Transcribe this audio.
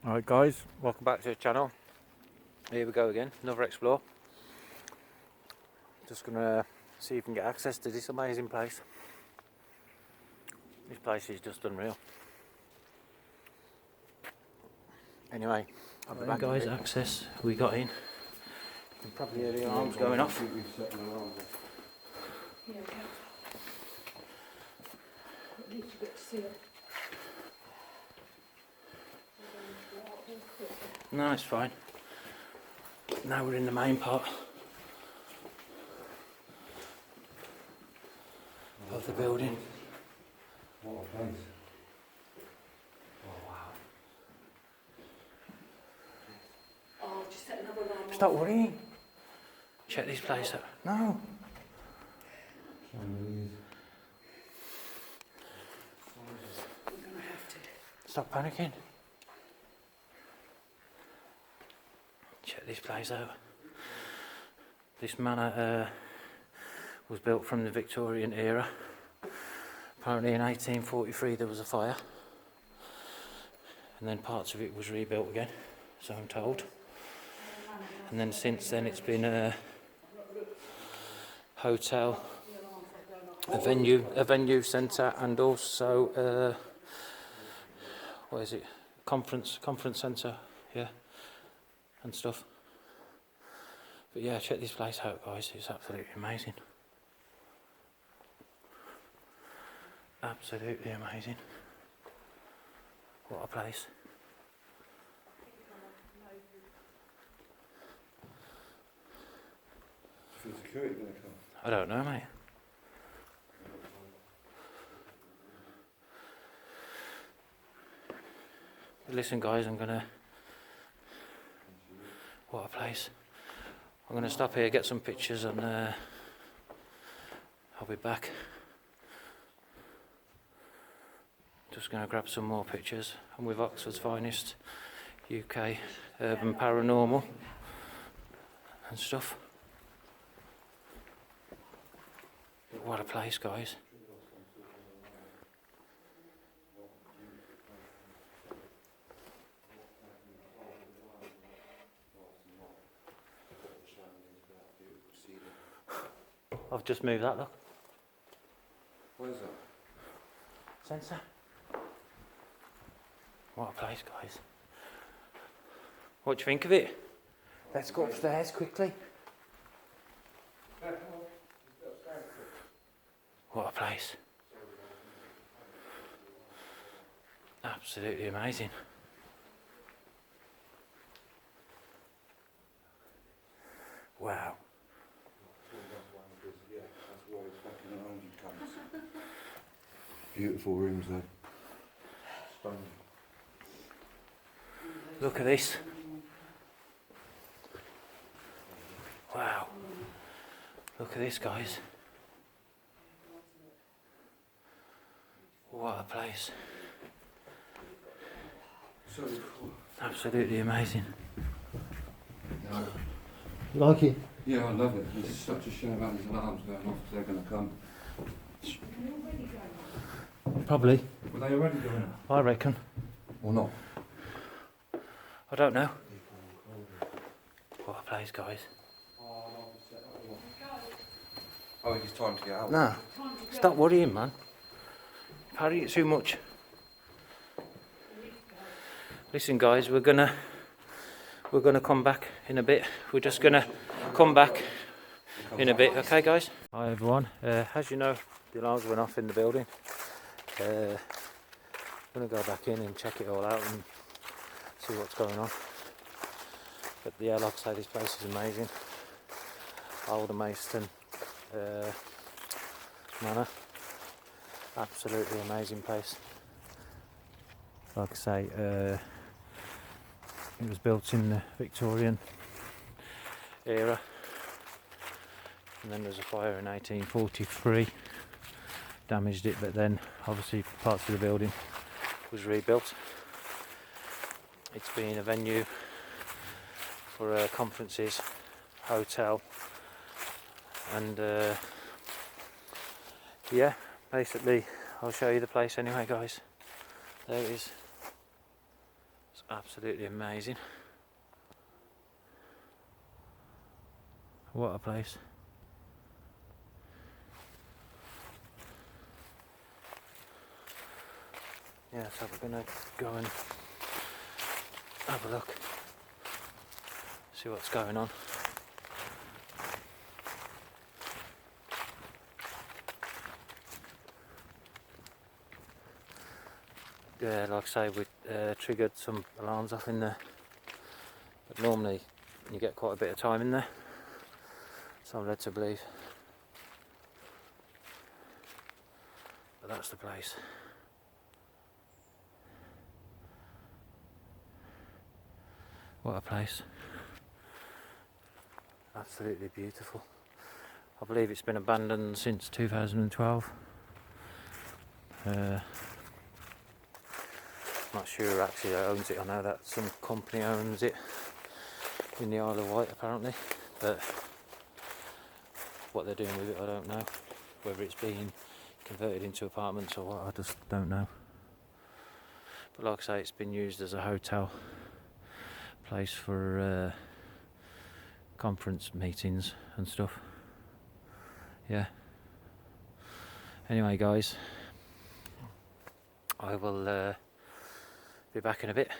Alright guys, welcome back to the channel. Here we go again, another explore. Just gonna see if we can get access to this amazing place. This place is just unreal. Anyway, I'll be back guys, access we got in. You can probably hear the alarms going off. Yeah, at least you get to see it. No, it's fine. Now we're in the main part of the building. What a place. Oh wow. Oh, just set another alarm. Stop worrying. Check this place out. No. We're going to have to. Stop panicking. Check this place out. This manor was built from the Victorian era. Apparently in 1843 there was a fire. And then parts of it was rebuilt again, so I'm told. And then since then it's been a hotel, a venue centre, and also what is it? Conference centre, yeah, and stuff. But yeah, check this place out, guys. It's absolutely amazing. Absolutely amazing. What a place. Is security going to come? I don't know, mate. But listen, guys, what a place. I'm gonna stop here, get some pictures, and I'll be back. Just gonna grab some more pictures. I'm with Oxford's finest UK urban paranormal and stuff. But what a place, guys. I've just moved that, look. What is that? Sensor. What a place, guys. What do you think of it? Let's go upstairs quickly. What a place. Absolutely amazing. Wow. Beautiful rooms there. Stunning. Look at this. Wow. Look at this, guys. What a place. So cool. Absolutely amazing. Yeah. Like it? Yeah, I love it. It's such a shame about these alarms going off because they're going to come. Probably. Were they already going off? I reckon. Or not? I don't know. What a place, guys. Oh, it's time to get out. No. Stop worrying, man. Parry it too much. Listen, guys, we're gonna come back in a bit. We're just gonna come back in a bit, okay, guys? Hi, everyone. As you know, the alarms went off in the building. I'm gonna go back in and check it all out and see what's going on. But yeah, like I say, this place is amazing. Aldermaston Manor. Absolutely amazing place. Like I say, it was built in the Victorian era, and then there was a fire in 1843, damaged it, but then obviously parts of the building was rebuilt. It's been a venue for conferences, hotel, and yeah, basically I'll show you the place anyway, guys. There it is. It's Absolutely amazing. What a place. Yeah, so we're going to go and have a look, see what's going on. Yeah, like I say, we triggered some alarms off in there, but normally you get quite a bit of time in there, so I'm led to believe. But that's the place. What a place. Absolutely beautiful. I believe it's been abandoned since 2012. Not sure who actually owns it. I know that some company owns it in the Isle of Wight apparently, but what they're doing with it I don't know. Whether it's being converted into apartments or what, I just don't know. But like I say, it's been used as a hotel place for conference meetings and stuff. Yeah. Anyway guys, I will be back in a bit.